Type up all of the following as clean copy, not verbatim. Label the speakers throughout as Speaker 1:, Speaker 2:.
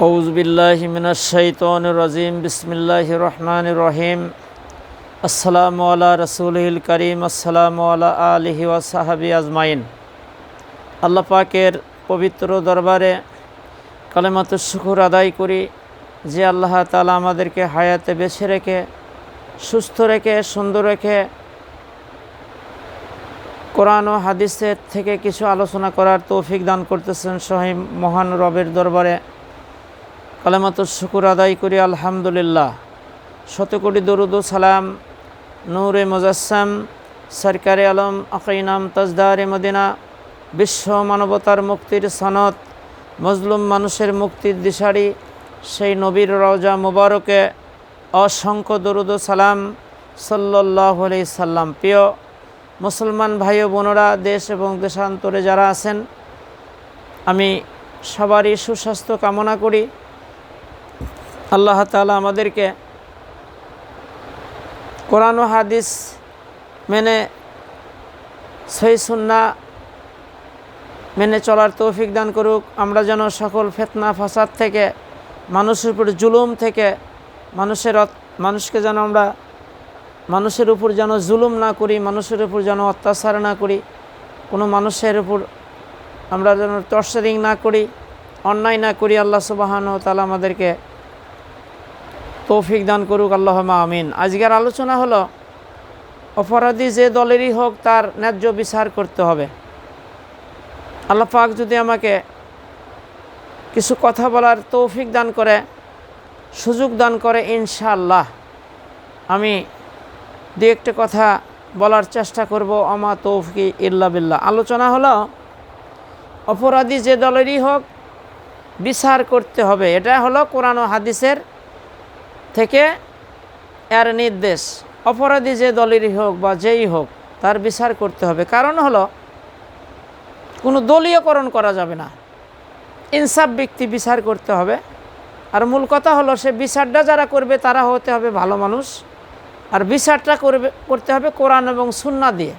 Speaker 1: আউযু বিল্লাহি মিনাশ শাইতানির রাজিম। বিসমিল্লাহির রহমানির রহিম। আসসালামু আলা রাসূলিল কারীম। আসসালামু আলা আলিহি ওয়া সাহবিহি আজমাইন। আল্লাহ পাকের পবিত্র দরবারে কালেমাতুশ শুকর আদায় করি যে আল্লাহ তাআলা আমাদেরকে হায়াতে বেঁচে রেখে, সুস্থ রেখে, সুন্দর রেখে কোরআন ও হাদিসের থেকে কিছু আলোচনা করার তৌফিক দান করতেছেন। সহিহ মহান রবের দরবারে কালেমাতুশ শুকর আদায় করি আলহামদুলিল্লাহ। শতকোটি দরুদ ও সালাম নূরে মুজাসসাম সরকারে আলম আকিনাম তাজদারে মদিনা, বিশ্ব মানবতার মুক্তির সনদ, মজলুম মানুষের মুক্তির দিশারি সেই নবীর রওজা মুবারকে অসংখ্য দরুদ ও সালাম সাল্লাল্লাহু আলাইহি সাল্লাম। প্রিয় মুসলমান ভাই ও বোনেরা, দেশ এবং দেশান্তরে যারা আছেন, আমি সবারই সুস্বাস্থ্য কামনা করি। আল্লাহ তাআলা আমাদেরকে কোরআন ও হাদিস মেনে, সহিহ সুন্নাহ মেনে চলার তৌফিক দান করুক। আমরা যেন সকল ফিতনা ফাসাদ থেকে, মানুষের উপর জুলুম থেকে, মানুষকে যেন আমরা মানুষের উপর যেন জুলুম না করি, মানুষের উপর যেন অত্যাচার না করি, কোনো মানুষের উপর আমরা যেন টর্চারিং না করি, অন্যায় না করি। আল্লাহ সুবহানাহু ওয়া তাআলা আমাদেরকে তৌফিক দান করুক, আল্লাহুম্মা আমিন। আজকের আলোচনা হলো অপরাধী যে দলেরই হোক তার ন্যায্য বিচার করতে হবে। আল্লাহ পাক যদি আমাকে কিছু কথা বলার তৌফিক দান করে, সুযোগ দান করে, ইনশাআল্লাহ আমি দু একটা কথা বলার চেষ্টা করব। আমা তৌফিক ইল্লা বিল্লাহ। আলোচনা হলো অপরাধী যে দলেরই হোক বিচার করতে হবে। এটা হলো কোরআন ও হাদিসের থেকে এর নির্দেশ। অপরাধী যে দলেরই হোক বা যেই হোক তার বিচার করতে হবে। কারণ হলো কোনো দলীয়করণ করা যাবে না, ইনসাফ ব্যক্তি বিচার করতে হবে। আর মূল কথা হলো সে বিচারটা যারা করবে তারা হতে হবে ভালো মানুষ, আর বিচারটা করতে হবে কোরআন এবং সুন্নাহ দিয়ে।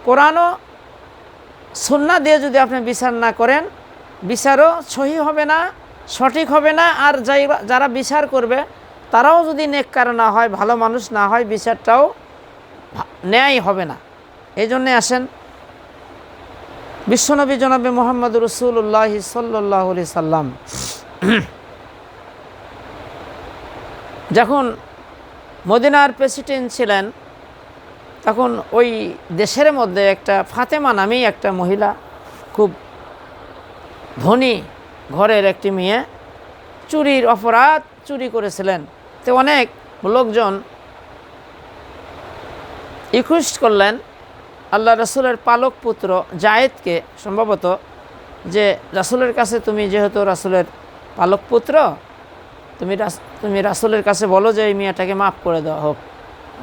Speaker 1: কোরআন ও সুন্নাহ দিয়ে যদি আপনি বিচার না করেন, বিচারও সহি হবে না, সঠিক হবে না। আর যারা বিচার করবে তারাও যদি নেককার না হয়, ভালো মানুষ না হয়, বিচারটাও ন্যায় হবে না। এই জন্যে আসেন বিশ্বনবী জনাবে মুহাম্মদুর রাসূলুল্লাহ সাল্লাল্লাহু আলাইহি সাল্লাম যখন মদিনার প্রেসিডেন্ট ছিলেন, তখন ওই দেশের মধ্যে একটা ফাতেমা নামেই একটা মহিলা, খুব ধনী ঘরের একটি মেয়ে, চুরির অপরাধ চুরি করেছিলেন। তো অনেক লোকজন রিকোয়েস্ট করলেন আল্লাহ রাসূলের পালক পুত্র জায়েদকে, সম্ভবত, যে রাসূলের কাছে তুমি যেহেতু রাসূলের পালক পুত্র, তুমি রাসূলের কাছে বলো যে এই মেয়েটাকে মাফ করে দেওয়া হোক।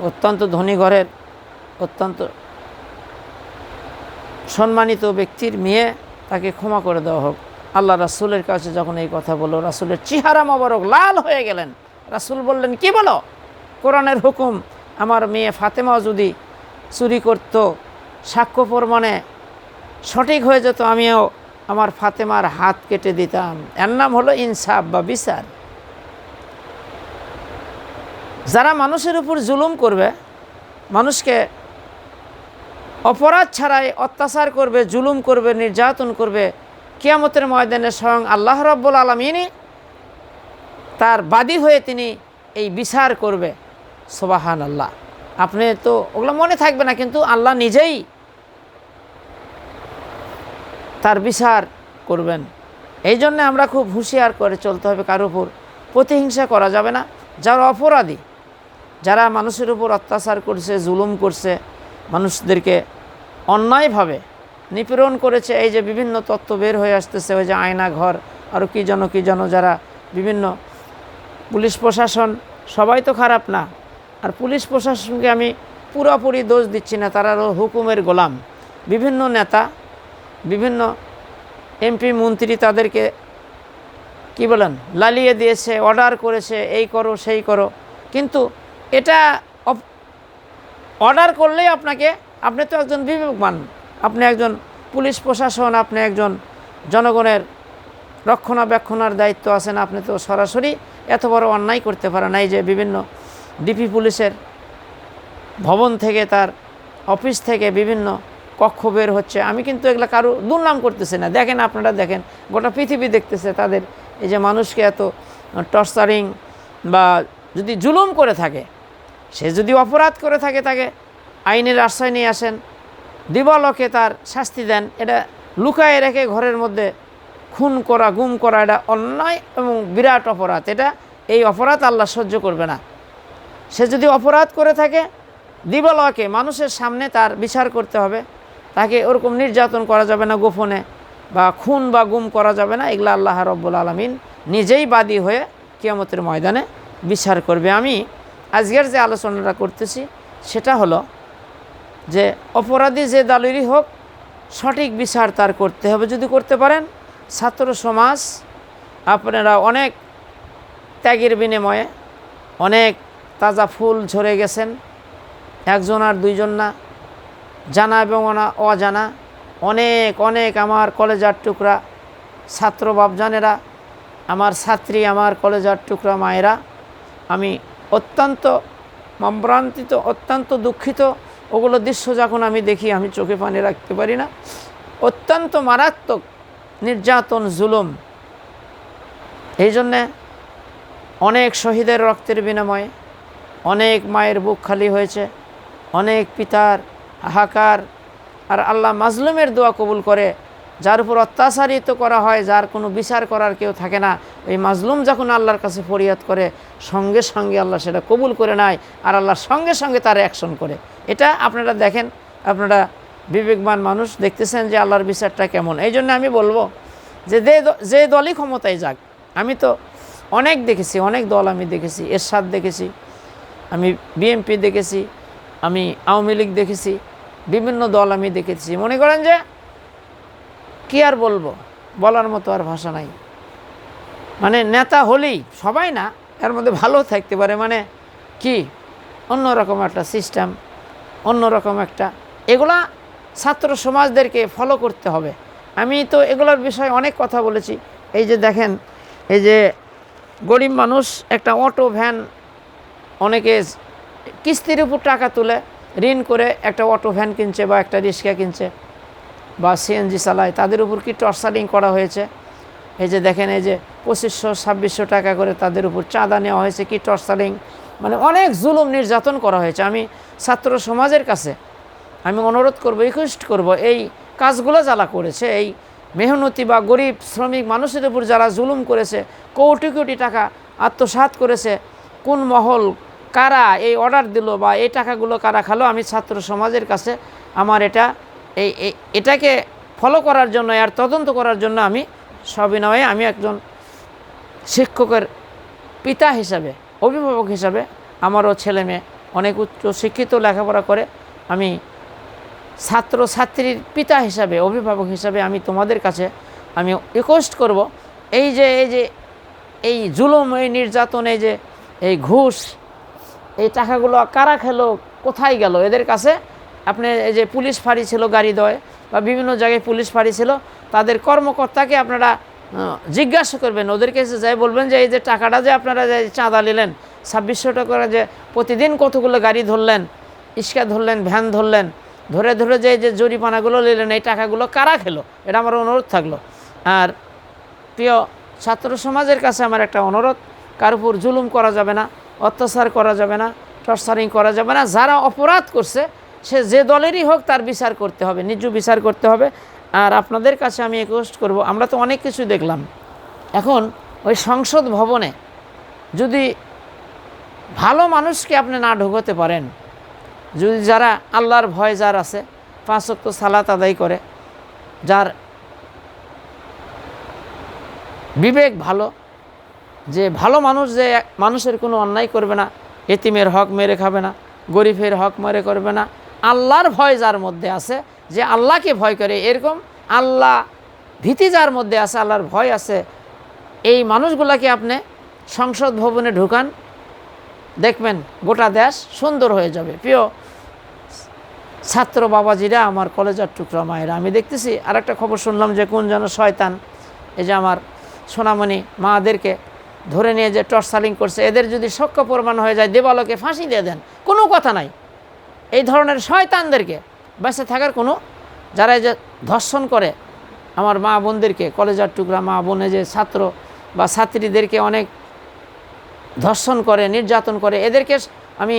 Speaker 1: অত্যন্ত ধনী ঘরের, অত্যন্ত সম্মানিত ব্যক্তির মেয়ে, তাকে ক্ষমা করে দেওয়া হোক। আল্লাহ রাসূলের কাছে যখন এই কথা বলল, রাসূলের চেহারা মোবারক লাল হয়ে গেলেন। রাসূল বললেন, কি বলো? কোরআনের হুকুম, আমার মেয়ে ফাতেমা যদি চুরি করত, সাক্ষ্য প্রমাণে সঠিক হয়ে যেত, আমিও আমার ফাতেমার হাত কেটে দিতাম। এর নাম হলো ইনসাফ বা বিচার। যারা মানুষের উপর জুলুম করবে, মানুষকে অপরাধ ছাড়াই অত্যাচার করবে, জুলুম করবে, নির্যাতন করবে, কিয়ামতের ময়দানে স্বয়ং আল্লাহ রাব্বুল আলামিনই তার বাদী হয়ে তিনি এই বিচার করবে। সুবহানাল্লাহ। আপনি তো ওগুলো মনে থাকবে না, কিন্তু আল্লাহ নিজেই তার বিচার করবেন। এই জন্য আমরা খুব হুঁশিয়ার করে চলতে হবে। কারোর উপর প্রতিহিংসা করা যাবে না। যারা অপরাধী, যারা মানুষের উপর অত্যাচার করছে, জুলুম করছে, মানুষদেরকে অন্যায়ভাবে নিপীড়ন করেছে, এই যে বিভিন্ন তথ্য বের হয়ে আসতেছে, ওই যে আয়না ঘর, আরও কী যেন, যারা বিভিন্ন পুলিশ প্রশাসন, সবাই তো খারাপ না। আর পুলিশ প্রশাসনকে আমি পুরোপুরি দোষ দিচ্ছি না, তারাও হুকুমের গোলাম। বিভিন্ন নেতা, বিভিন্ন এমপি মন্ত্রী তাদেরকে কি বলেন লালিয়ে দিয়েছে, অর্ডার করেছে, এই করো সেই করো। কিন্তু এটা অর্ডার করলেই আপনি তো একজন বিবেকবান, আপনি একজন পুলিশ প্রশাসন, আপনি একজন জনগণের রক্ষণাবেক্ষণের দায়িত্ব আছেন, আপনি তো সরাসরি এত বড় অন্যায় করতে পারেন নাই যে বিভিন্ন ডিপি পুলিশের ভবন থেকে, তার অফিস থেকে বিভিন্ন কক্ষ বের হচ্ছে। আমি কিন্তু এগুলো কারো দুর্নাম করতেছি না, দেখেন আপনারা দেখেন, গোটা পৃথিবী দেখতেছে তাদের এই যে মানুষকে এত টর্চারিং বা যদি জুলুম করে থাকে, সে যদি অপরাধ করে থাকে তাকে আইনের আশ্রয় নিয়ে আসেন, দিবালোকে তার শাস্তি দেন। এটা লুকায়ে রেখে ঘরের মধ্যে খুন করা, গুম করা, এটা অন্যায় এবং বিরাট অপরাধ। এই অপরাধ আল্লাহ সহ্য করবে না। সে যদি অপরাধ করে থাকে দিবালোকে মানুষের সামনে তার বিচার করতে হবে, তাকে ওরকম নির্যাতন করা যাবে না গোপনে, বা খুন বা গুম করা যাবে না। এগুলো আল্লাহ রব্বুল আলামিন নিজেই বাদী হয়ে কিয়ামতের ময়দানে বিচার করবে। আমি আজকের যে আলোচনাটা করতেছি সেটা হলো যে অপরাধী যে দলেরই হোক সঠিক বিচার তার করতে হবে। যদি করতে পারেন, ছাত্র সমাজ আপনারা অনেক ত্যাগের বিনিময়ে অনেক তাজা ফুল ঝরে গেছেন, একজন আর দুইজন না, জানা এবং অজানা অনেক অনেক আমার কলেজার টুকরা ছাত্র বাপজানেরা, আমার ছাত্রী, আমার কলেজার টুকরা মায়েরা, আমি অত্যন্ত মর্মান্তিত, অত্যন্ত দুঃখিত। ওগুলো দৃশ্য যখন আমি দেখি আমি চোখে পানি রাখতে পারি না। অত্যন্ত মারাত্মক নির্যাতন, জুলুম। এই জন্যে অনেক শহীদের রক্তের বিনিময়ে অনেক মায়ের বুক খালি হয়েছে, অনেক পিতার হাহাকার। আর আল্লাহ মাজলুমের দোয়া কবুল করে। যার উপর অত্যাচারিত করা হয়, যার কোনো বিচার করার কেউ থাকে না, ওই মাজলুম যখন আল্লাহর কাছে ফরিয়াদ করে, সঙ্গে সঙ্গে আল্লাহ সেটা কবুল করে নেয়, আর আল্লাহ সঙ্গে সঙ্গে তার অ্যাকশন করে। এটা আপনারা দেখেন, আপনারা বিবেকবান মানুষ, দেখতেছেন যে আল্লাহর বিচারটা কেমন। এই জন্য আমি বলবো যে দলই ক্ষমতায় যাক, আমি তো অনেক দেখেছি, অনেক দল আমি দেখেছি, এরশাদ দেখেছি, আমি বিএনপি দেখেছি, আমি আওয়ামী লীগ দেখেছি, বিভিন্ন দল আমি দেখেছি। মনে করেন যে কি আর বলবো, বলার মতো আর ভাষা নাই। মানে নেতা হলেই সবাই না, এর মধ্যে ভালো থাকতে পারে, মানে কি অন্যরকম একটা সিস্টেম, অন্যরকম একটা, এগুলা ছাত্র সমাজদেরকে ফলো করতে হবে। আমি তো এগুলোর বিষয়ে অনেক কথা বলেছি। এই যে দেখেন, এই যে গরিব মানুষ একটা অটো ভ্যান, অনেকে কিস্তির উপর টাকা তুলে ঋণ করে একটা অটো ভ্যান কিনছে বা একটা রিক্সা কিনছে বা সিএনজি চালায়, তাদের উপর কি টর্চারিং করা হয়েছে। এই যে দেখেন, এই যে 2500-2600 টাকা করে তাদের উপর চাঁদা নেওয়া হয়েছে, কি টর্চারিং, মানে অনেক জুলুম নির্যাতন করা হয়েছে। আমি ছাত্র সমাজের কাছে আমি অনুরোধ করব, রিকোয়েস্ট করব, এই কাজগুলো যারা করেছে, এই মেহনতি বা গরিব শ্রমিক মানুষের উপর যারা জুলুম করেছে, কোটি কোটি টাকা আত্মসাৎ করেছে, কোন মহল, কারা এই অর্ডার দিল বা এই টাকাগুলো কারা খালো, আমি ছাত্র সমাজের কাছে আমার এটাকে ফলো করার জন্য, আর তদন্ত করার জন্য আমি সবিনয়ে, আমি একজন শিক্ষকের পিতা হিসাবে, অভিভাবক হিসাবে, আমারও ছেলে মেয়ে অনেক উচ্চ শিক্ষিত, লেখাপড়া করে, আমি ছাত্র ছাত্রীর পিতা হিসাবে, অভিভাবক হিসাবে আমি তোমাদের কাছে আমি রিকোয়েস্ট করব, এই জুলুম, এই নির্যাতন, এই ঘুষ, এই টাকাগুলো কারা খেলো, কোথায় গেল, এদের কাছে আপনি এই যে পুলিশ ফাঁড়ি ছিল গাড়িদয় বা বিভিন্ন জায়গায় পুলিশ ফাঁড়ি ছিল, তাদের কর্মকর্তাকে আপনারা জিজ্ঞাসা করবেন, ওদের কাছে যাই বলবেন যে এই যে টাকাটা যে আপনারা যে চাঁদা নিলেন 2600 টাকা, যে প্রতিদিন কতগুলো গাড়ি ধরলেন, ইস্কা ধরলেন, ভ্যান ধরলেন, ধরে ধরে যে জরিমানাগুলো নিলেন, এই টাকাগুলো কারা খেলো, এটা আমার অনুরোধ থাকলো। আর প্রিয় ছাত্র সমাজের কাছে আমার একটা অনুরোধ, কার উপর জুলুম করা যাবে না, অত্যাচার করা যাবে না, টর্চারিং করা যাবে না। যারা অপরাধ করছে সে যে দলেরই হোক তার বিচার করতে হবে, নিজ বিচার করতে হবে। আর আপনাদের কাছে আমি রিকোয়েস্ট করব, আমরা তো অনেক কিছু দেখলাম, এখন ওই সংসদ ভবনে যদি ভালো মানুষকে আপনি না ঢোকাতে পারেন, যদি যারা আল্লাহর ভয় যার আছে, 5 ওয়াক্ত সালাত আদায় করে, যার বিবেক ভালো, যে ভালো মানুষ, যে মানুষের কোনো অন্যায় করবে না, এতিমের হক মেরে খাবে না, গরিবের হক মেরে করবে না, আল্লাহর ভয় যার মধ্যে আছে, যে আল্লাহকে ভয় করে, এরকম আল্লাহ ভীতি যার মধ্যে আছে, আল্লাহর ভয় আছে, এই মানুষগুলোকে আপনি সংসদ ভবনে ঢুকান, দেখবেন গোটা দেশ সুন্দর হয়ে যাবে। প্রিয় ছাত্র বাবাজিরা, আমার কলেজার টুকরা মায়েরা, আমি দেখতেছি আর একটা খবর শুনলাম যে কোন যেন শয়তান, এই যে আমার সোনামণি মাদেরকে ধরে নিয়ে যে টর্চারিং করছে, এদের যদি সক্ষ প্রমাণ হয়ে যায় দেবালোকে ফাঁসি দিয়ে দেন, কোনো কথা নাই। এই ধরনের শয়তানদেরকে বেঁচে থাকার কোনো, যারা এই যে ধর্ষণ করে আমার মা বোনদেরকে, কলেজার টুকরা মা বোনে যে ছাত্র বা ছাত্রীদেরকে অনেক ধর্ষণ করে, নির্যাতন করে, এদেরকে আমি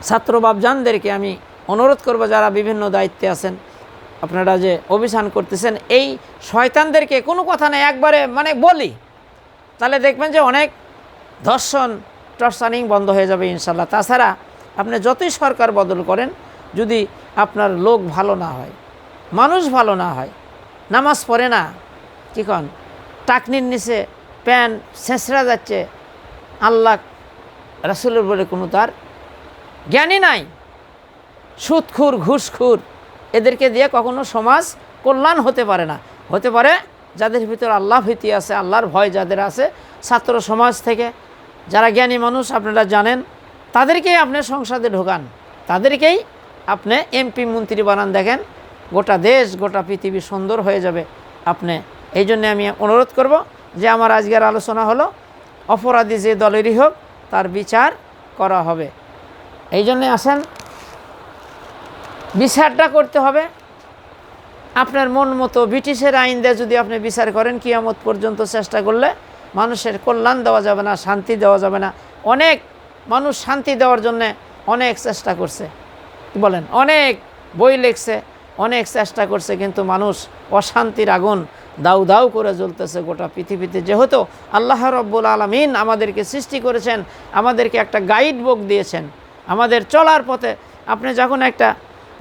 Speaker 1: ছাত্র বাপজানদেরকে আমি অনুরোধ করব, যারা বিভিন্ন দায়িত্বে আছেন, আপনারা যে অভিযান করতেছেন, এই শয়তানদেরকে কোনো কথা নেই একবারে মানে বলি, তাহলে দেখবেন যে অনেক ধর্ষণ টর্চারিং বন্ধ হয়ে যাবে ইনশাল্লাহ। তাছাড়া আপনি যতই সরকার বদল করেন, যদি আপনার লোক ভালো না হয়, মানুষ ভালো না হয়, নামাজ পড়ে না, কি কন টাকনির নিচে প্যান্ট ছেঁচড়া যাচ্ছে, আল্লাহ রাসূলের বলে কোনো তার জ্ঞানী নাই, সুদখুর ঘুষখুর, এদেরকে দিয়ে কখনো সমাজ কল্যাণ হতে পারে না। হতে পারে যাদের ভিতর আল্লাহ ভীতি আছে, আল্লাহর ভয় যাদের আছে, ছাত্র সমাজ থেকে যারা জ্ঞানী মানুষ আপনারা জানেন, তাদেরকেই আপনি সংসদে ঢোকান, তাদেরকেই আপনি এমপি মন্ত্রী বানান, দেখেন গোটা দেশ গোটা পৃথিবী সুন্দর হয়ে যাবে। আপনি এই জন্যে আমি অনুরোধ করব যে আমার আজকের আলোচনা হলো অপরাধী যে দলেরই হোক তার বিচার করা হবে। এই জন্যে আসেন, বিচারটা করতে হবে আপনার মন মতো। ব্রিটিশের আইন দিয়ে যদি আপনি বিচার করেন, কিয়ামত পর্যন্ত চেষ্টা করলে মানুষের কল্যাণ দেওয়া যাবে না, শান্তি দেওয়া যাবে না। অনেক মানুষ শান্তি দেওয়ার জন্যে অনেক চেষ্টা করছে, বলেন, অনেক বই লিখছে, অনেক চেষ্টা করছে, কিন্তু মানুষ অশান্তির আগুন দাউ দাউ করে জ্বলতেছে গোটা পৃথিবীতে। যেহেতু আল্লাহ রব্বুল আলামিন আমাদেরকে সৃষ্টি করেছেন, আমাদেরকে একটা গাইড বুক দিয়েছেন আমাদের চলার পথে। আপনি যখন একটা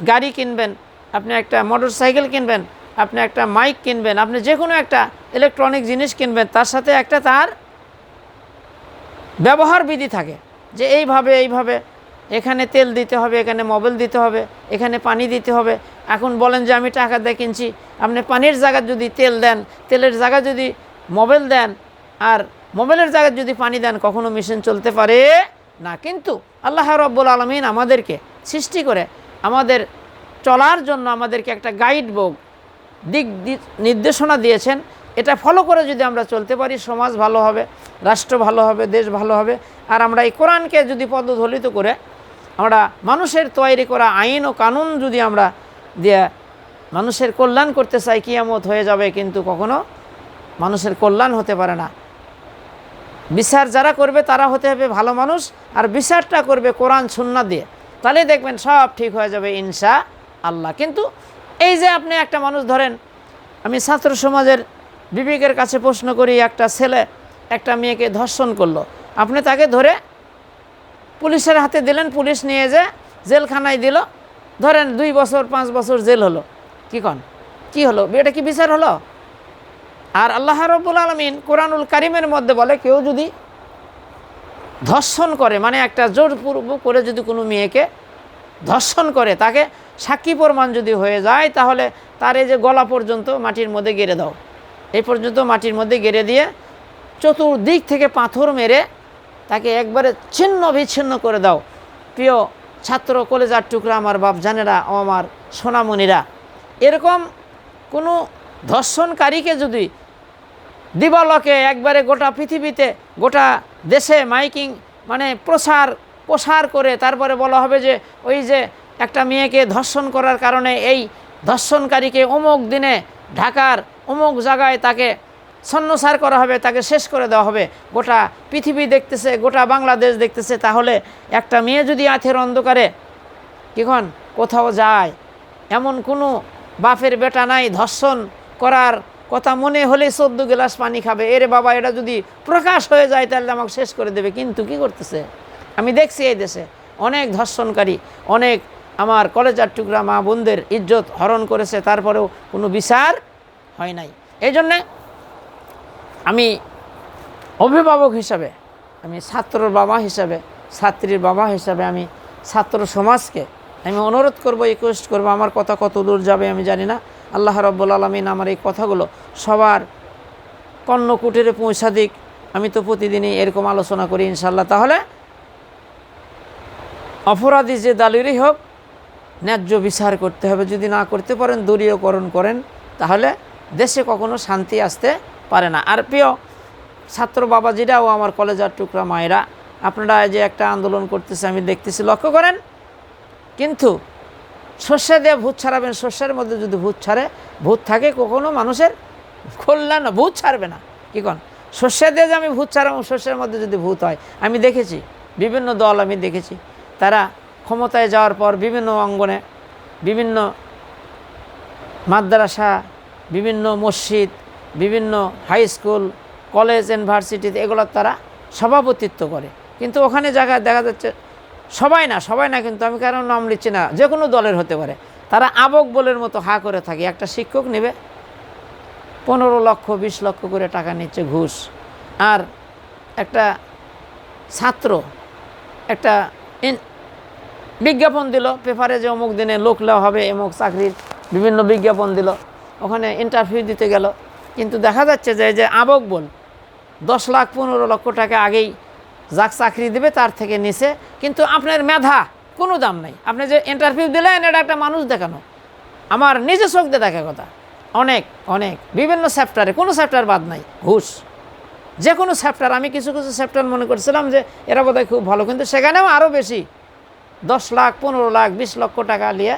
Speaker 1: গাড়ি কিনবেন, আপনি একটা মোটর সাইকেল কিনবেন, আপনি একটা মাইক কিনবেন, আপনি যে কোনো একটা ইলেকট্রনিক জিনিস কিনবেন, তার সাথে একটা তার ব্যবহার বিধি থাকে যে এইভাবে এখানে তেল দিতে হবে, এখানে মোবিল দিতে হবে, এখানে পানি দিতে হবে। এখন বলেন যে আমি টাকা দিয়ে কিনছি, আপনি পানির জায়গায় যদি তেল দেন, তেলের জায়গায় যদি মোবিল দেন, আর মোবিলের জায়গায় যদি পানি দেন, কখনো মেশিন চলতে পারে না। কিন্তু আল্লাহ রাব্বুল আলামিন আমাদেরকে সৃষ্টি করে আমাদের চলার জন্য আমাদেরকে একটা গাইড বুক, দিক নির্দেশনা দিয়েছেন। এটা ফলো করে যদি আমরা চলতে পারি, সমাজ ভালো হবে, রাষ্ট্র ভালো হবে, দেশ ভালো হবে। আর আমরা এই কোরআনকে যদি পদধলিত করে আমরা মানুষের তৈরি করা আইন ও কানুন যদি আমরা দিয়ে মানুষের কল্যাণ করতে চাই, কিয়ামত হয়ে যাবে, কিন্তু কখনো মানুষের কল্যাণ হতে পারে না। বিচার যারা করবে তারা হতে হবে ভালো মানুষ, আর বিচারটা করবে কোরআন সুন্নাহ দিয়ে, তাহলে দেখবেন সব ঠিক হয়ে যাবে ইনশাআল্লাহ। কিন্তু এই যে আপনি একটা মানুষ ধরেন, আমি ছাত্র সমাজের বিবেকের কাছে প্রশ্ন করি, একটা ছেলে একটা মেয়েকে ধর্ষণ করলো, আপনি তাকে ধরে পুলিশের হাতে দিলেন, পুলিশ নিয়ে যে জেলখানায় দিল, ধরেন 2 বছর 5 বছর জেল হলো, কি কন কি হলো? এটা কি বিচার হলো? আর আল্লাহ রাব্বুল আলামিন কোরআনুল কারীমের মধ্যে বলে, কেউ যদি ধর্ষণ করে, মানে একটা জোরপূর্বক করে যদি কোনো মেয়েকে ধর্ষণ করে, তাকে সাক্ষী প্রমাণ যদি হয়ে যায়, তাহলে তার এই যে গলা পর্যন্ত মাটির মধ্যে গেড়ে দাও, এই পর্যন্ত মাটির মধ্যে গেড়ে দিয়ে চতুর্দিক থেকে পাথর মেরে তাকে একবারে ছিন্ন বিচ্ছিন্ন করে দাও। প্রিয় ছাত্র কলেজার টুকরা আমার বাপজানেরা ও আমার সোনামণিরা, এরকম কোনো ধর্ষণকারীকে যদি দিবালোকে একবারে গোটা পৃথিবীতে গোটা দেশে মাইকিং মানে প্রসার করে তারপরে বলা হবে যে ওই যে একটা মেয়েকে ধর্ষণ করার কারণে এই ধর্ষণকারীকে অমুক দিনে ঢাকার অমুক জায়গায় তাকে ছন্নছাড় করা হবে, তাকে শেষ করে দেওয়া হবে, গোটা পৃথিবী দেখতেছে, গোটা বাংলাদেশ দেখতেছে, তাহলে একটা মেয়ে যদি আথের অন্ধকারে কিখন কোথাও যায়, এমন কোনো বাপের বেটা নাই ধর্ষণ করার কথা মনে হলে 14 গ্লাস পানি খাবে, এরে বাবা এটা যদি প্রকাশ হয়ে যায় তাহলে আমাকে শেষ করে দেবে। কিন্তু কি করতেছে, আমি দেখছি এই দেশে অনেক ধর্ষণকারী, অনেক আমার কলেজার টুকরা মা বোনদের ইজ্জত হরণ করেছে, তারপরেও কোনো বিচার হয় নাই। এই জন্যে আমি অভিভাবক হিসাবে, আমি ছাত্রর বাবা হিসাবে, ছাত্রীর বাবা হিসাবে আমি ছাত্র সমাজকে আমি অনুরোধ করব, রিকোয়েস্ট করব, আমার কথা কত দূর যাবে আমি জানি না। আল্লাহ রাব্বুল আলামিন আমার এই কথাগুলো সবার কর্ণকুটিরে পৌঁছা দিক। আমি তো প্রতিদিনই এরকম আলোচনা করি ইনশাল্লাহ। তাহলে অপরাধী যে দালিরই হোক ন্যায্য বিচার করতে হবে। যদি না করতে পারেন, দলীয়করণ করেন, তাহলে দেশে কখনো শান্তি আসতে পারে না। আর প্রিয় ছাত্র বাবাজিরাও আমার কলেজার টুকরা মায়েরা, আপনারা যে একটা আন্দোলন করতেছে আমি দেখতেছি, লক্ষ্য করেন। কিন্তু শস্য দিয়ে ভূত ছাড়াবেন, শস্যের মধ্যে যদি ভূত ছাড়ে, ভূত থাকে কখনো মানুষের কল্যাণ, ভূত ছাড়বে না। কি কোন শস্য দিয়ে যে আমি ভূত ছাড়াবো, শস্যের মধ্যে যদি ভূত হয়, আমি দেখেছি বিভিন্ন দল, আমি দেখেছি তারা ক্ষমতায় যাওয়ার পর বিভিন্ন অঙ্গনে, বিভিন্ন মাদ্রাসা, বিভিন্ন মসজিদ, বিভিন্ন হাই স্কুল, কলেজ, ইউনিভার্সিটিতে এগুলোর তারা সভাপতিত্ব করে। কিন্তু ওখানে জায়গায় দেখা যাচ্ছে সবাই না, কিন্তু আমি কারণ নাম নিচ্ছি না, যে কোনো দলের হতে পারে, তারা আবক বলের মতো হা করে থাকে। একটা শিক্ষক নেবে 15 লক্ষ 20 লক্ষ করে টাকা নিচ্ছে ঘুষ, আর একটা ছাত্র একটা বিজ্ঞাপন দিল পেপারে যে অমুক দিনে লোক নেওয়া হবে, অমুক চাকরির বিভিন্ন বিজ্ঞাপন দিল, ওখানে ইন্টারভিউ দিতে গেল, কিন্তু দেখা যাচ্ছে যে আবক বল 10 লাখ 15 লক্ষ টাকা আগেই যাক চাকরি দেবে তার থেকে নিচে, কিন্তু আপনার মেধা কোনো দাম নাই। আপনি যে ইন্টারভিউ দিলেন এটা একটা মানুষ দেখানো, আমার নিজে চোখ দিয়ে দেখা কথা। অনেক বিভিন্ন চ্যাপ্টারে, কোনো চ্যাপ্টার বাদ নাই ঘুষ, যে কোনো চ্যাপ্টার। আমি কিছু চ্যাপ্টার মনে করছিলাম যে এরা বোধহয় খুব ভালো, কিন্তু সেখানেও আরও বেশি 10 লাখ 15 লাখ 20 লক্ষ টাকা নিয়ে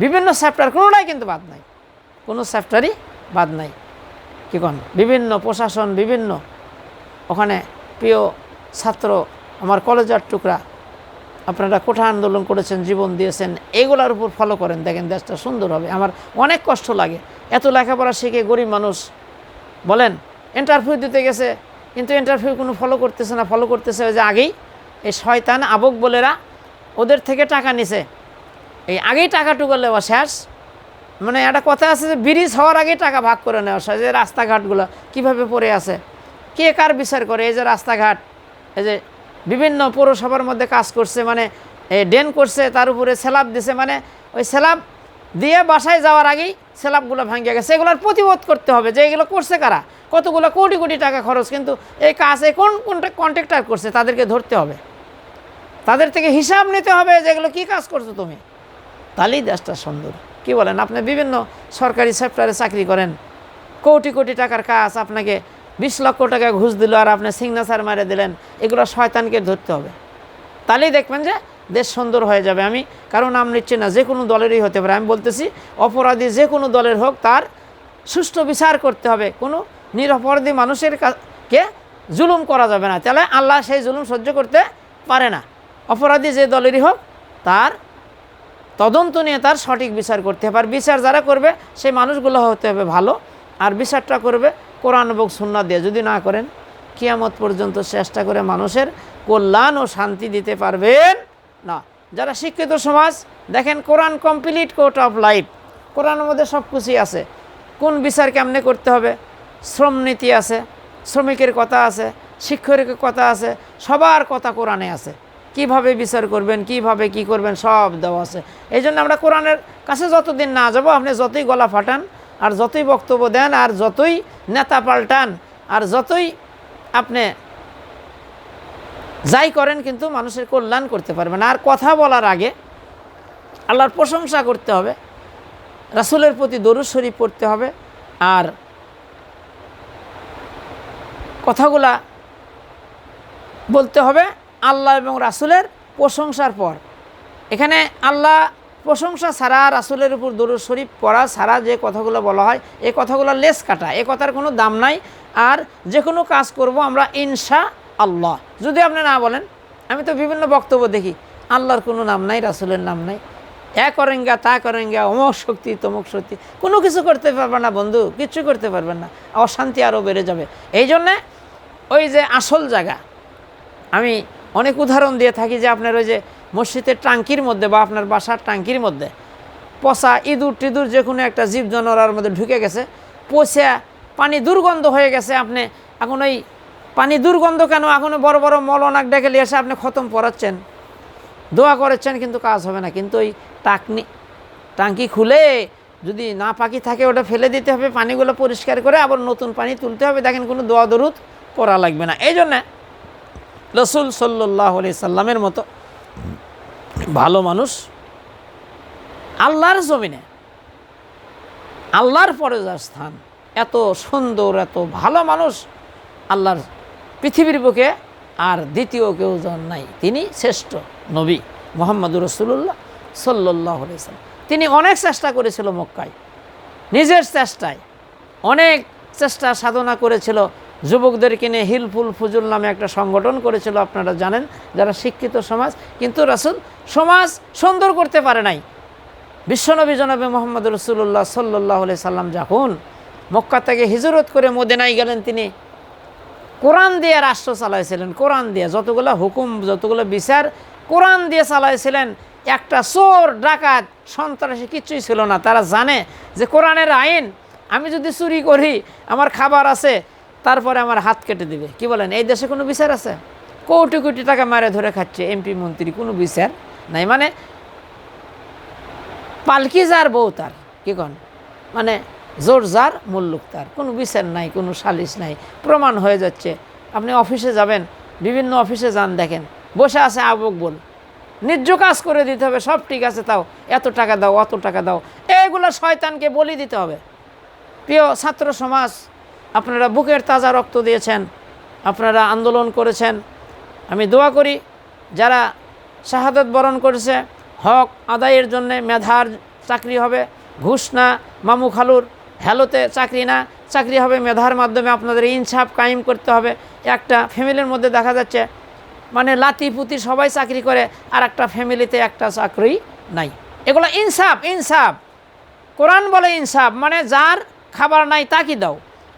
Speaker 1: বিভিন্ন চ্যাপ্টার, কোনোটাই কিন্তু বাদ নাই, কোনো চ্যাপ্টারই বাদ নাই। কি কোন বিভিন্ন প্রশাসন, বিভিন্ন ওখানে প্রিয় ছাত্র আমার কলেজার টুকরা, আপনারা কোঠা আন্দোলন করেছেন, জীবন দিয়েছেন, এগুলোর উপর ফলো করেন, দেখেন দেশটা সুন্দর হবে। আমার অনেক কষ্ট লাগে, এত লেখাপড়া শিখে গরিব মানুষ বলেন ইন্টারভিউ দিতে গেছে, কিন্তু ইন্টারভিউ কোনো ফলো করতেছে না, ফলো করতেছে ওই যে আগেই এই শয়তান আবক বলেরা ওদের থেকে টাকা নিছে, এই আগেই টাকা টুকু নেওয়া শেষ। মানে একটা কথা আছে যে ব্রিজ হওয়ার আগেই টাকা ভাগ করে নেওয়া শেষ। যে রাস্তাঘাটগুলো কীভাবে পড়ে আছে, কে কার বিচার করে? এই যে রাস্তাঘাট, এই যে বিভিন্ন পৌরসভার মধ্যে কাজ করছে, মানে ড্রেন করছে, তার উপরে স্ল্যাব দিছে, মানে ওই স্ল্যাব দিয়ে বাসায় যাওয়ার আগেই স্ল্যাবগুলো ভাঙিয়ে গেছে। এগুলোর প্রতিরোধ করতে হবে যে এগুলো করছে কারা, কতগুলো কোটি কোটি টাকা খরচ, কিন্তু এই কাজ এই কোন কন্ট্রাক্টর করছে, তাদেরকে ধরতে হবে, তাদের থেকে হিসাব নিতে হবে যে এগুলো কী কাজ করছো তুমি, তাহলেই দেশটা সুন্দর। কি বলেন? আপনি বিভিন্ন সরকারি সেক্টরে চাকরি করেন, কোটি কোটি টাকার কাজ, আপনাকে 20 লক্ষ টাকা ঘুষ দিল আর আপনি সিগনেচার মারে দিলেন, এগুলো শয়তানকে ধরতে হবে, তাহলেই দেখবেন যে দেশ সুন্দর হয়ে যাবে। আমি কারণ নাম নিচ্ছি না, যে কোনো দলেরই হতে পারে, আমি বলতেছি অপরাধী যে কোনো দলের হোক তার সুষ্ঠু বিচার করতে হবে, কোনো নিরপরাধী মানুষের কে জুলুম করা যাবে না, তাহলে আল্লাহ সেই জুলুম সহ্য করতে পারে না। অপরাধী যে দলেরই হোক তার তদন্ত নিয়ে তার সঠিক বিচার করতে হবে, আর বিচার যারা করবে সেই মানুষগুলো হতে হবে ভালো, আর বিচারটা করবে কোরআন এবং সুন্নাহ দিয়ে। যদি না করেন কিয়ামত পর্যন্ত চেষ্টা করে মানুষের কল্যাণ ও শান্তি দিতে পারবেন না। যারা শিক্ষিত সমাজ দেখেন, কোরআন কমপ্লিট কোর্ট অফ লাইফ, কোরআনের মধ্যে সব কিছুই আছে, কোন বিচার কেমনে করতে হবে, শ্রম নীতি আছে, শ্রমিকের কথা আছে, শিক্ষকের কথা আছে, সবার কথা কোরআনে আছে, কিভাবে বিচার করবেন, কিভাবে কি করবেন সব দেওয়া আছে। এই জন্য আমরা কোরআনের কাছে যতদিন না যাব, আপনি যতই গলা ফাটান আর যতই বক্তব্য দেন আর যতই নেতা পাল্টান আর যতই আপনি যাই করেন, কিন্তু মানুষের কল্যাণ করতে পারবেন না। আর কথা বলার আগে আল্লাহর প্রশংসা করতে হবে, রাসূলের প্রতি দরুদ শরীফ পড়তে হবে, আর কথাগুলা বলতে হবে আল্লাহ এবং রাসূলের প্রশংসার পর। এখানে আল্লাহ প্রশংসা ছাড়া, রাসূলের উপর দরুদ শরীফ পড়া ছাড়া যে কথাগুলো বলা হয়, এই কথাগুলো লেস কাটা, এই কথার কোনো দাম নাই। আর যে কোনো কাজ করব আমরা ইনশা আল্লাহ, যদি আপনি না বলেন, আমি তো বিভিন্ন বক্তব্য দেখি আল্লাহর কোনো নাম নাই, রাসূলের নাম নাই, এ করেঙ্গা তা করেঙ্গা, অমুক শক্তি তমুক শক্তি, কোনো কিছু করতে পারবেন না বন্ধু, কিচ্ছু করতে পারবেন না, অশান্তি আরও বেড়ে যাবে। এই জন্যে ওই যে আসল জায়গা, আমি অনেক উদাহরণ দিয়ে থাকি যে আপনার ওই যে মসজিদের টাঙ্কির মধ্যে বা আপনার বাসার টাঙ্কির মধ্যে পচা ইঁদুর টিঁদুর যে কোনো একটা জীব জানোয়ারের মধ্যে ঢুকে গেছে, পচা পানি দুর্গন্ধ হয়ে গেছে, আপনি এখন ওই পানি দুর্গন্ধ কেন, এখনও বড় বড় মলনাক ডেকে নিয়ে এসে আপনি খতম পড়াচ্ছেন, দোয়া করেছেন, কিন্তু কাজ হবে না। কিন্তু ওই টাঙ্কি খুলে যদি না পাকি থাকে ওটা ফেলে দিতে হবে, পানিগুলো পরিষ্কার করে আবার নতুন পানি তুলতে হবে, দেখেন কোনো দোয়া দরুদ পড়া লাগবে না। এই জন্যে রাসূল সাল্লাল্লাহু আলাইহি সাল্লামের মতো ভালো মানুষ আল্লাহর জমিনে, আল্লাহর পরে যার স্থান, এত সুন্দর এত ভালো মানুষ আল্লাহর পৃথিবীর বুকে আর দ্বিতীয় কেউ জন নাই। তিনি শ্রেষ্ঠ নবী মুহাম্মদুর রাসূলুল্লাহ সাল্লাল্লাহু আলাইহি ওয়াসাল্লাম। তিনি অনেক চেষ্টা করেছিল মক্কায়, নিজের চেষ্টায় অনেক চেষ্টা সাধনা করেছিল। যুবকদেরকে নিয়ে হিলফুল ফুজুল নামে একটা সংগঠন করেছিল, আপনারা জানেন যারা শিক্ষিত সমাজ। কিন্তু রাসূল সমাজ সুন্দর করতে পারে নাই। বিশ্বনবী জনাবে মুহাম্মদ রাসূলুল্লাহ সাল্লাল্লাহু আলাইহি সাল্লাম যখন মক্কা থেকে হিজরত করে মদিনায় গেলেন, তিনি কোরআন দিয়ে রাষ্ট্র চালাইছিলেন। কোরআন দিয়ে যতগুলো হুকুম, যতগুলো বিচার কোরআন দিয়ে চালাইছিলেন। একটা চোর ডাকাত সন্ত্রাসী কিচ্ছুই ছিল না। তারা জানে যে কোরআনের আইন, আমি যদি চুরি করি আমার খাবার আছে, তারপরে আমার হাত কেটে দিবে। কি বলেন, এই দেশে কোনো বিচার আছে? কোটি কোটি টাকা মারে ধরে খাচ্ছে এমপি মন্ত্রী, কোনো বিচার নাই। মানে পালকি যার বউ তার, কি কন, মানে জোর যার মুল্লুক তার, কোনো বিচার নাই, কোনো সালিশ নাই, প্রমাণ হয়ে যাচ্ছে। আপনি অফিসে যাবেন, বিভিন্ন অফিসে যান, দেখেন বসে আছে আবক বল, ন্যায্য কাজ করে দিতে হবে, সব ঠিক আছে, তাও এত টাকা দাও, অত টাকা দাও, এগুলো শয়তানকে বলি দিতে হবে। প্রিয় ছাত্র সমাজ, আপনারা বুকের তাজা রক্ত দিয়েছেন, আপনারা আন্দোলন করেছেন। আমি দোয়া করি যারা শাহাদাত বরণ করেছে, হক আদায়ের জন্যে মেধার চাকরি হবে, ঘুষ না, মামু খালুর হ্যালোতে চাকরি না, চাকরি হবে মেধার মাধ্যমে। আপনাদের ইনসাফ কায়েম করতে হবে। একটা ফ্যামিলির মধ্যে দেখা যাচ্ছে মানে লাতি পুতি সবাই চাকরি করে, আর একটা ফ্যামিলিতে একটা চাকরি নাই। এগুলো ইনসাফ। ইনসাফ কোরআন বলে ইনসাফ, মানে যার খাবার নাই তাকে দাও।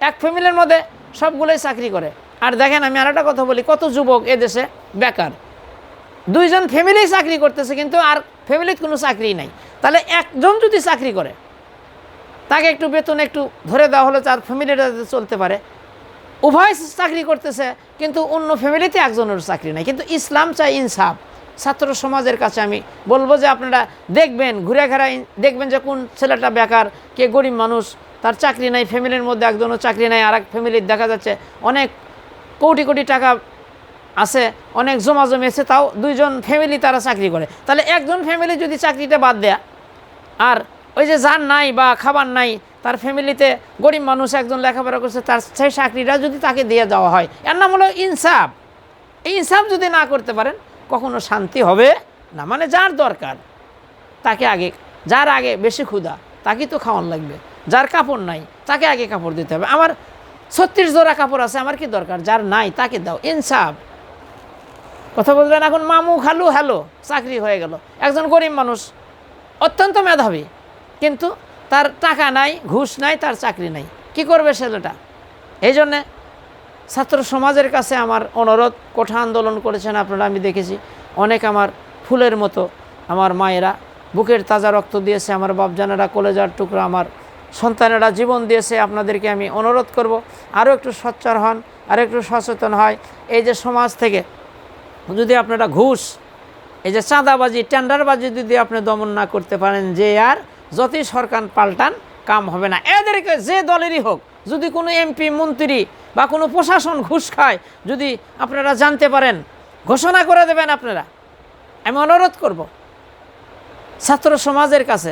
Speaker 1: এক ফ্যামিলির মধ্যে সবগুলোই চাকরি করে। আর দেখেন, আমি আর একটা কথা বলি, কত যুবক এদেশে বেকার, দুইজন ফ্যামিলি চাকরি করতেছে কিন্তু আর ফ্যামিলির কোনো চাকরি নাই। তাহলে একজন যদি চাকরি করে, তাকে একটু বেতন একটু ধরে দেওয়া হলে তার ফ্যামিলিটা চলতে পারে। উভয় চাকরি করতেছে কিন্তু অন্য ফ্যামিলিতে একজনের চাকরি নাই। কিন্তু ইসলাম চাই ইনসাফ। ছাত্র সমাজের কাছে আমি বলবো যে আপনারা দেখবেন, ঘুরে ঘেরা দেখবেন যে কোন ছেলেটা বেকার, কে গরিব মানুষ, তার চাকরি নাই, ফ্যামিলির মধ্যে একজনও চাকরি নাই, আর এক ফ্যামিলির দেখা যাচ্ছে অনেক কোটি কোটি টাকা আছে, অনেক জমা জমেছে, তাও দুইজন ফ্যামিলি তারা চাকরি করে। তাহলে একজন ফ্যামিলি যদি চাকরিটা বাদ দেয়া, আর ওই যে যার নাই বা খাবার নাই, তার ফ্যামিলিতে গরিব মানুষ একজন লেখাপড়া করছে, তার সেই চাকরিটা যদি তাকে দিয়ে দেওয়া হয়, এর নাম হলো ইনসাফ। এই ইনসাফ যদি না করতে পারেন, কখনো শান্তি হবে না। মানে যার দরকার তাকে আগে, যার আগে বেশি ক্ষুধা তাকে তো খাওয়ান লাগবে, যার কাপড় নাই তাকে আগে কাপড় দিতে হবে। আমার 36 জোড়া কাপড় আছে, আমার কি দরকার, যার নাই তাকে দাও। ইনসাফ। কথা বললেন, এখন মামু খালু হ্যালো চাকরি হয়ে গেল, একজন গরিব মানুষ অত্যন্ত মেধাবী, কিন্তু তার টাকা নাই, ঘুষ নাই, তার চাকরি নাই, কি করবে ছেলেটা? এই জন্যে ছাত্র সমাজের কাছে আমার অনুরোধ, কোঠা আন্দোলন করেছেন আপনারা, আমি দেখেছি অনেক আমার ফুলের মতো আমার মায়েরা বুকের তাজা রক্ত দিয়েছে, আমার বাপজানেরা কলেজার টুকরা, আমার সন্তানেরা জীবন দিয়েছে। আপনাদেরকে আমি অনুরোধ করব, আরও একটু সোচ্চার হন, আর একটু সচেতন হয়। এই যে সমাজ থেকে যদি আপনারা ঘুষ, এই যে চাঁদাবাজি, টেন্ডারবাজি যদি আপনি দমন না করতে পারেন, যে আর যতই সরকার পাল্টান কাম হবে না। এদেরকে যে দলেরই হোক, যদি কোনো এমপি মন্ত্রী বা কোনো প্রশাসন ঘুষ খায়, যদি আপনারা জানতে পারেন, ঘোষণা করে দেবেন আপনারা। আমি অনুরোধ করব ছাত্র সমাজের কাছে,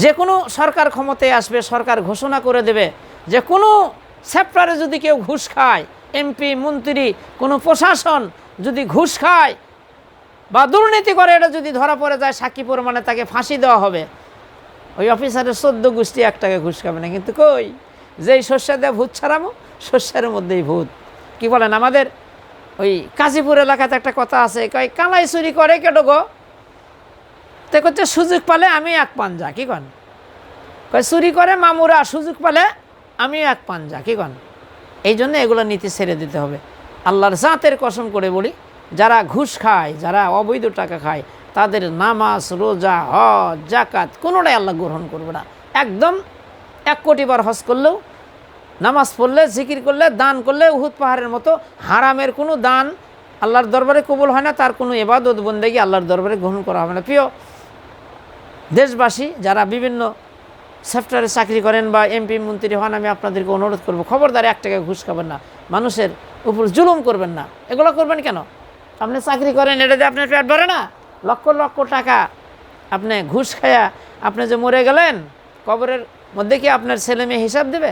Speaker 1: যে কোনো সরকার ক্ষমতায় আসবে, সরকার ঘোষণা করে দেবে যে কোনো সেক্টরে যদি কেউ ঘুষ খায়, এমপি মন্ত্রী কোনো প্রশাসন যদি ঘুষ খায় বা দুর্নীতি করে, এটা যদি ধরা পড়ে যায়, সাক্ষী প্রমাণে তাকে ফাঁসি দেওয়া হবে। ওই অফিসারের 14 গোষ্ঠী এক টাকা ঘুষ খাবে না। কিন্তু কই, যেই শস্য দিয়ে ভূত ছাড়াবো, শস্যের মধ্যেই ভূত। কি বলেন, আমাদের ওই কাজীপুর এলাকাতে একটা কথা আছে, কই কালাই চুরি করে কেটো গো, তে করছে সুযোগ পালে আমি এক পাঞ্জা। কি কন, কই চুরি করে মামুরা, সুযোগ পালে আমি এক পাঞ্জা। কি কন, এই জন্য এগুলো নীতি ছেড়ে দিতে হবে। আল্লাহর জাতের কসম করে বলি, যারা ঘুষ খায়, যারা অবৈধ টাকা খায়, তাদের নামাজ, রোজা, হজ, জাকাত কোনোটাই আল্লাহ গ্রহণ করবে না। একদম 1 কোটি বার হজ করলেও, নামাজ পড়লে, জিকির করলে, দান করলে, উহুদ পাহাড়ের মতো হারামের কোনো দান আল্লাহর দরবারে কবুল হয় না। তার কোনো ইবাদত বন্দেগী আল্লাহর দরবারে গ্রহণ করা হবে না। প্রিয় দেশবাসী, যারা বিভিন্ন সেক্টরে চাকরি করেন বা এমপি মন্ত্রী হন, আমি আপনাদেরকে অনুরোধ করব, খবরদার 1 টাকা ঘুষ খাবেন না, মানুষের উপর জুলুম করবেন না। এগুলো করবেন কেন? আপনি চাকরি করেন, এটা দিয়ে আপনার পেট ভরে না? লক্ষ লক্ষ টাকা আপনি ঘুষ খায়া আপনি যে মরে গেলেন, কবরের মধ্যে কি আপনার ছেলে মেয়ে হিসাব দেবে?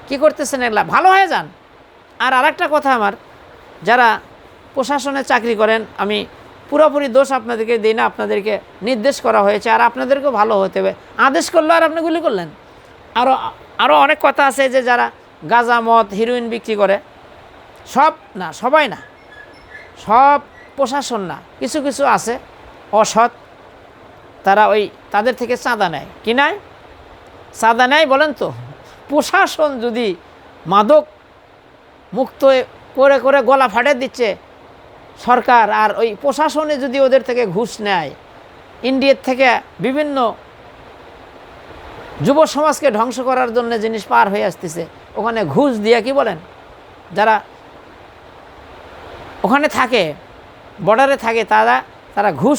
Speaker 1: কি করতেছেন এগুলা? ভালো হয়ে যান। আর আরেকটা কথা, আমার যারা প্রশাসনে চাকরি করেন, আমি পুরোপুরি দোষ আপনাদেরকে দিই না, আপনাদেরকে নির্দেশ করা হয়েছে, আর আপনাদেরকেও ভালো হতে হবে। আদেশ করলো আর আপনি গুলি করলেন। আরও অনেক কথা আছে যে যারা গাঁজা মদ হিরোইন বিক্রি করে, সব না, সবাই না, সব প্রশাসন না, কিছু কিছু আছে অসৎ, তারা ওই তাদের থেকে চাঁদা নেয়। কি নেয়? চাঁদা নেয় বলেন তো। প্রশাসন যদি মাদক মুক্ত করে করে গলা ফাটে দিচ্ছে সরকার, আর ওই প্রশাসনে যদি ওদের থেকে ঘুষ নেয়, ইন্ডিয়ার থেকে বিভিন্ন যুব সমাজকে ধ্বংস করার জন্য জিনিস পার হয়ে আসতেছে, ওখানে ঘুষ দিয়ে, কি বলেন, যারা ওখানে থাকে, বর্ডারে থাকে, তারা ঘুষ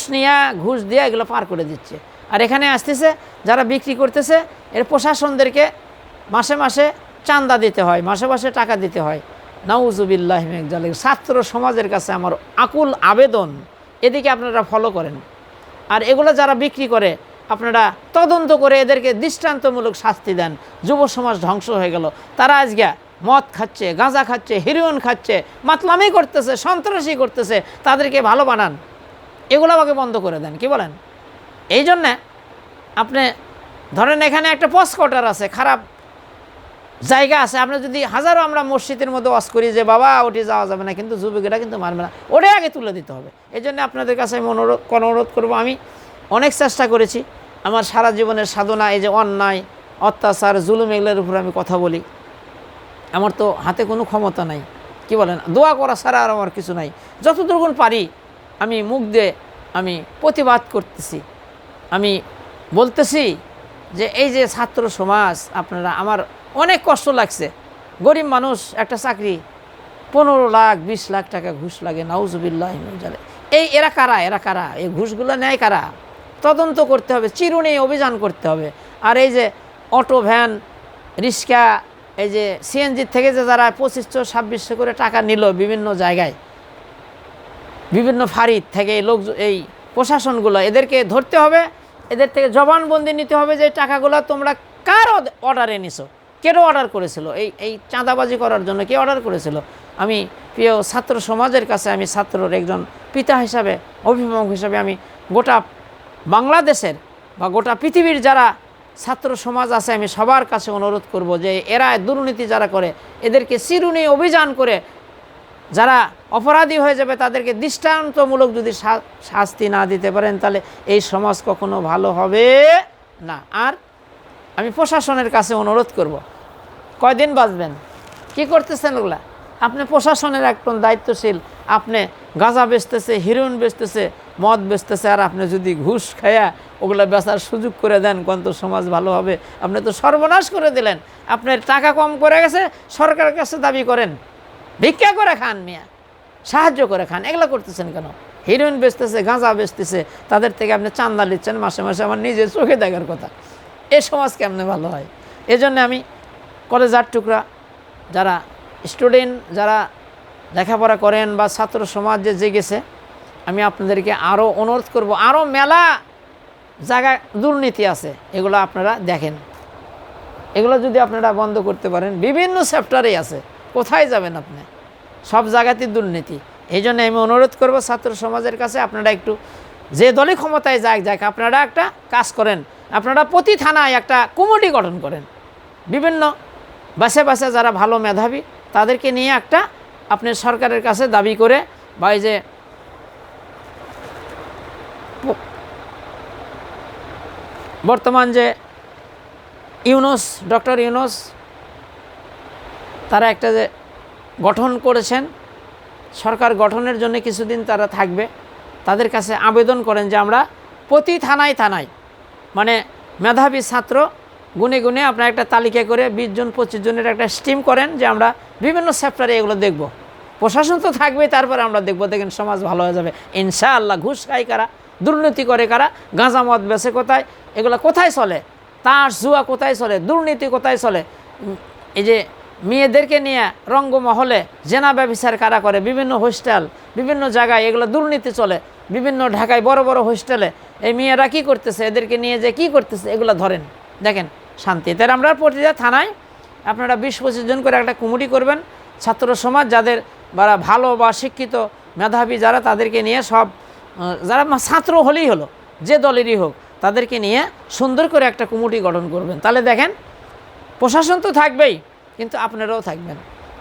Speaker 1: দিয়ে এগুলো পার করে দিচ্ছে। আর এখানে আসতেছে যারা বিক্রি করতেছে, এর প্রশাসনদেরকে মাসে মাসে চাঁদা দিতে হয়, মাসে মাসে টাকা দিতে হয়। নাউজুবিল্লাহি মিন যালিক। ছাত্র সমাজের কাছে আমার আকুল আবেদন, এদিকে আপনারা ফলো করেন। আর এগুলো যারা বিক্রি করে আপনারা তদন্ত করে এদেরকে দৃষ্টান্তমূলক শাস্তি দেন। যুব সমাজ ধ্বংস হয়ে গেল। তারা আজকে মদ খাচ্ছে, গাঁজা খাচ্ছে, হেরোইন খাচ্ছে, মাতলামি করতেছে, সন্ত্রাসী করতেছে, তাদেরকে ভালো বানান, এগুলো আমাকে বন্ধ করে দেন। কি বলেন? এই জন্যে আপনি ধরেন এখানে একটা পস কোয়ার্টার আছে, খারাপ জায়গা আছে, আপনি যদি হাজারো আমরা মসজিদের মধ্যে ওয়াজ করি যে বাবা ওটি যাওয়া যাবে না, কিন্তু যুবকেরা কিন্তু মানবে না, ওটাই আগে তুলে দিতে হবে। এই জন্য আপনাদের কাছে আমি অনুরোধ করবো। আমি অনেক চেষ্টা করেছি, আমার সারা জীবনের সাধনা, এই যে অন্যায় অত্যাচার জুলুম এগুলোর উপরে আমি কথা বলি। আমার তো হাতে কোনো ক্ষমতা নাই, কি বলেন, দোয়া করা ছাড়া আর আমার কিছু নাই। যতটুকুন পারি আমি মুখ দিয়ে আমি প্রতিবাদ করতেছি। আমি বলতেছি যে এই যে ছাত্র সমাজ, আপনারা, আমার অনেক কষ্ট লাগছে। গরিব মানুষ, একটা চাকরি 15 লাখ 20 লাখ টাকা ঘুষ লাগে। নাউজুবিল্লাহি মিন যালিক। এরা কারা? এই ঘুষগুলো নেয় কারা? তদন্ত করতে হবে, চিরুনি অভিযান করতে হবে। আর এই যে অটো, ভ্যান, রিক্সা, এই যে সিএনজি থেকে যে যারা 2500 2600 করে টাকা নিল বিভিন্ন জায়গায়, বিভিন্ন ফাঁড়ির থেকে এই প্রশাসনগুলো, এদেরকে ধরতে হবে, এদের থেকে জবানবন্দি নিতে হবে যে টাকাগুলো তোমরা কার অর্ডারে নিছো, কেন অর্ডার করেছিল, এই চাঁদাবাজি করার জন্য কে অর্ডার করেছিল। আমি প্রিয় ছাত্র সমাজের কাছে, আমি ছাত্রর একজন পিতা হিসাবে, অভিভাবক হিসাবে, আমি গোটা বাংলাদেশের বা গোটা পৃথিবীর যারা ছাত্র সমাজ আছে, আমি সবার কাছে অনুরোধ করব যে এরা দুর্নীতি যারা করে, এদেরকে চিরুনি অভিযান করে যারা অপরাধী হয়ে যাবে তাদেরকে দৃষ্টান্তমূলক যদি শাস্তি না দিতে পারেন, তাহলে এই সমাজ কখনো ভালো হবে না। আর আমি প্রশাসনের কাছে অনুরোধ করব, কয়দিন বাঁচবেন? কি করতেছেন ওগুলা? আপনি প্রশাসনের একজন দায়িত্বশীল, আপনি গাঁজা বেচতেছে, হিরোইন বেচতেছে, মদ বেচতেছে, আর আপনি যদি ঘুষ খায়া ওগুলা বেচার সুযোগ করে দেন, কোন তো সমাজ ভালো হবে? আপনি তো সর্বনাশ করে দিলেন। আপনার টাকা কম করে গেছে, সরকারের কাছে দাবি করেন, ভিক্ষা করে খান, মিয়া সাহায্য করে খান। এগুলো করতেছেন কেন? হিরোইন বেচতেছে, গাঁজা বেচতেছে, তাদের থেকে আপনি চাঁদা নিচ্ছেন মাসে মাসে। আমার নিজের চোখে দেখার কথা। এ সমাজ কেমনে ভালো হয়? এজন্য আমি কলেজার টুকরা যারা স্টুডেন্ট, যারা লেখাপড়া করেন বা ছাত্র সমাজ যে জেগেছে, আমি আপনাদেরকে আরও অনুরোধ করব, আরও মেলা জায়গায় দুর্নীতি আছে, এগুলো আপনারা দেখেন। এগুলো যদি আপনারা বন্ধ করতে পারেন, বিভিন্ন চ্যাপ্টারেই আছে, কোথায় যাবেন আপনি? সব জায়গাতেই দুর্নীতি। এই জন্য আমি অনুরোধ করব ছাত্র সমাজের কাছে, আপনারা একটু, যে দলই ক্ষমতায় যাক, আপনারা একটা কাজ করেন, আপনারা প্রতি থানায় একটা কমিটি গঠন করেন, বিভিন্ন বাসে যারা ভালো মেধাবী তাদেরকে নিয়ে একটা আপনি সরকারের কাছে দাবি করে, বা এই যে বর্তমান যে ডক্টর ইউনূস, তারা একটা যে গঠন করেছেন, সরকার গঠনের জন্য কিছুদিন তারা থাকবে, তাদের কাছে আবেদন করেন যে আমরা প্রতি থানায় মানে মেধাবী ছাত্র গুনে গুনে আপনার একটা তালিকা করে 20 জন 25 জনের একটা স্টিম করেন, যে আমরা বিভিন্ন চ্যাপ্টারে এগুলো দেখব। প্রশাসন তো থাকবেই, তারপরে আমরা দেখব, দেখেন সমাজ ভালো হয়ে যাবে ইনশাআল্লাহ। ঘুষ খায় কারা, দুর্নীতি করে কারা, গাঁজা মদ বেচে কোথায়, এগুলো কোথায় চলে, তাস জুয়া কোথায় চলে, দুর্নীতি কোথায় চলে, এই যে মেয়েদেরকে নিয়ে রঙ্গমহলে জেনা ব্যভিচার কারা করে, বিভিন্ন হোস্টেল, বিভিন্ন জায়গায় এগুলো দুর্নীতি চলে, বিভিন্ন ঢাকায় বড় বড় হোস্টেলে এই মেয়েরা কী করতেছে, এদেরকে নিয়ে যে কী করতেছে, এগুলো ধরেন, দেখেন শান্তি। তাই আমরা প্রতিটা থানায় আপনারা 20-25 জন করে একটা কমিটি করবেন, ছাত্র সমাজ যাদের ভালো বা শিক্ষিত মেধাবী যারা, তাদেরকে নিয়ে সব যারা ছাত্র হলেই হলো, যে দলেরই হোক, তাদেরকে নিয়ে সুন্দর করে একটা কমিটি গঠন করবেন। তাহলে দেখেন প্রশাসন তো থাকবেই, কিন্তু আপনারাও থাকবেন।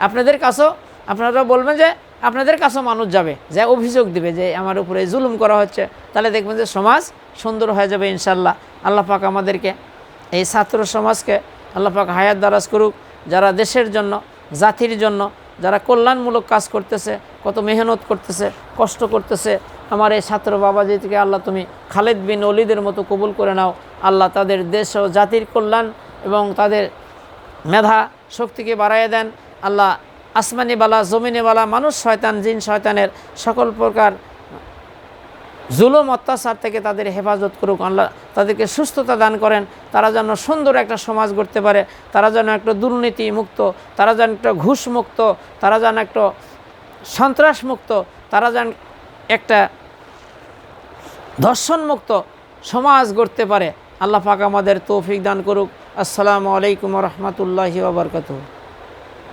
Speaker 1: আপনাদের কাছেও আপনারা বলবেন যে আপনাদের কাছেও মানুষ যাবে, যে অভিযোগ দিবে যে আমার উপরে জুলুম করা হচ্ছে। তাহলে দেখবেন যে সমাজ সুন্দর হয়ে যাবে ইনশাল্লাহ। আল্লাহ পাক আমাদেরকে, এই ছাত্র সমাজকে আল্লাহ পাক হায়াত দারাজ করুক, যারা দেশের জন্য, জাতির জন্য, যারা কল্যাণমূলক কাজ করতেছে, কত মেহনত করতেছে, কষ্ট করতেছে। আমার এই ছাত্র বাবাজিকে আল্লাহ তুমি খালেদ বিন ওলিদের মতো কবুল করে নাও। আল্লাহ তাদের দেশ ও জাতির কল্যাণ এবং তাদের মেধা শক্তিকে বাড়াইয়ে দেন। আল্লাহ আসমানি বালা, জমিনে বালা, মানুষ শয়তান, জিন শয়তানের সকল প্রকার জুলুম অত্যাচার থেকে তাদের হেফাজত করুক। আল্লাহ তাদেরকে সুস্থতা দান করেন, তারা যেন সুন্দর একটা সমাজ গড়তে পারে, তারা যেন একটা দুর্নীতি মুক্ত, তারা যেন একটা ঘুষ মুক্ত, তারা যেন একটা সন্ত্রাস মুক্ত, তারা যেন একটা ধর্ষণ মুক্ত সমাজ গড়তে পারে। আল্লাহ পাক আমাদের তৌফিক দান করুক। আসসালামু আলাইকুম ওয়া রাহমাতুল্লাহি ওয়া বারাকাতুহু।